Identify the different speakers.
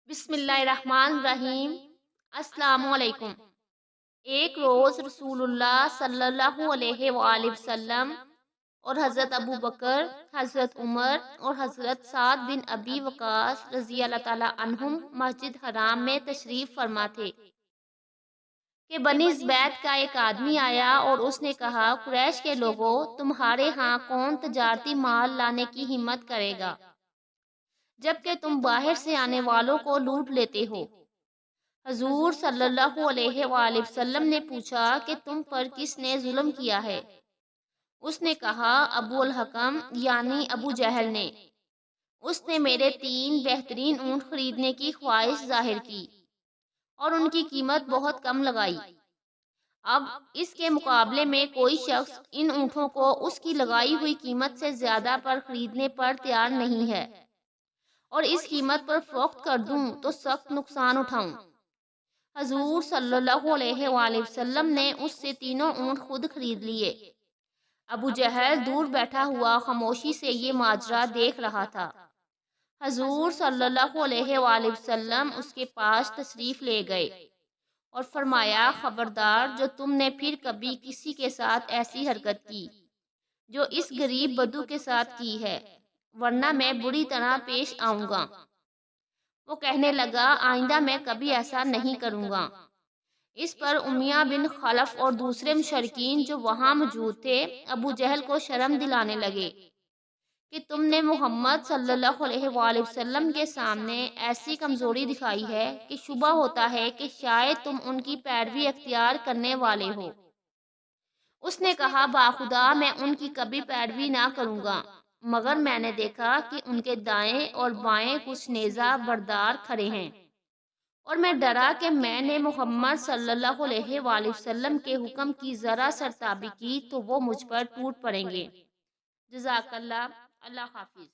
Speaker 1: بسم اللہ الرحمن الرحیم۔ السلام علیکم۔ ایک روز رسول اللہ صلی اللہ علیہ وآلہ وسلم اور حضرت ابو بکر، حضرت عمر اور حضرت سعد بن ابی وقاص رضی اللہ تعالی عنہم مسجد حرام میں تشریف فرما تھے کہ بنی زبید کا ایک آدمی آیا اور اس نے کہا، قریش کے لوگوں، تمہارے ہاں کون تجارتی مال لانے کی ہمت کرے گا جبکہ تم باہر سے آنے والوں کو لوٹ لیتے ہو؟ حضور صلی اللہ علیہ وآلہ وسلم نے پوچھا کہ تم پر کس نے ظلم کیا ہے؟ اس نے کہا، ابو الحکم یعنی ابو جہل نے۔ اس نے میرے 3 بہترین اونٹ خریدنے کی خواہش ظاہر کی اور ان کی قیمت بہت کم لگائی۔ اب اس کے مقابلے میں کوئی شخص ان اونٹوں کو اس کی لگائی ہوئی قیمت سے زیادہ پر خریدنے پر تیار نہیں ہے اور اس قیمت پر فروخت کر دوں تو سخت نقصان اٹھاؤں۔ حضور صلی اللہ علیہ وآلہ وسلم نے اس سے 3 اونٹ خود خرید لیے۔ ابو جہل دور بیٹھا ہوا خاموشی سے یہ ماجرا دیکھ رہا تھا۔ حضور صلی اللہ علیہ وآلہ وسلم اس کے پاس تشریف لے گئے اور فرمایا، خبردار، جو تم نے پھر کبھی کسی کے ساتھ ایسی حرکت کی جو اس غریب بدو کے ساتھ کی ہے، ورنہ میں بری طرح پیش آؤں گا۔ وہ کہنے لگا، آئندہ میں کبھی ایسا نہیں کروں گا۔ اس پر امیہ بن خلف اور دوسرے مشرکین جو وہاں موجود تھے ابو جہل کو شرم دلانے لگے کہ تم نے محمد صلی اللہ علیہ وآلہ وسلم کے سامنے ایسی کمزوری دکھائی ہے کہ شبہ ہوتا ہے کہ شاید تم ان کی پیروی اختیار کرنے والے ہو۔ اس نے کہا، باخدا میں ان کی کبھی پیروی نہ کروں گا، مگر میں نے دیکھا کہ ان کے دائیں اور بائیں کچھ نیزہ بردار کھڑے ہیں اور میں ڈرا کہ میں نے محمد صلی اللہ علیہ وآلہ وسلم کے حکم کی ذرا سرتابی کی تو وہ مجھ پر ٹوٹ پڑیں گے۔ جزاک اللہ۔ اللہ حافظ۔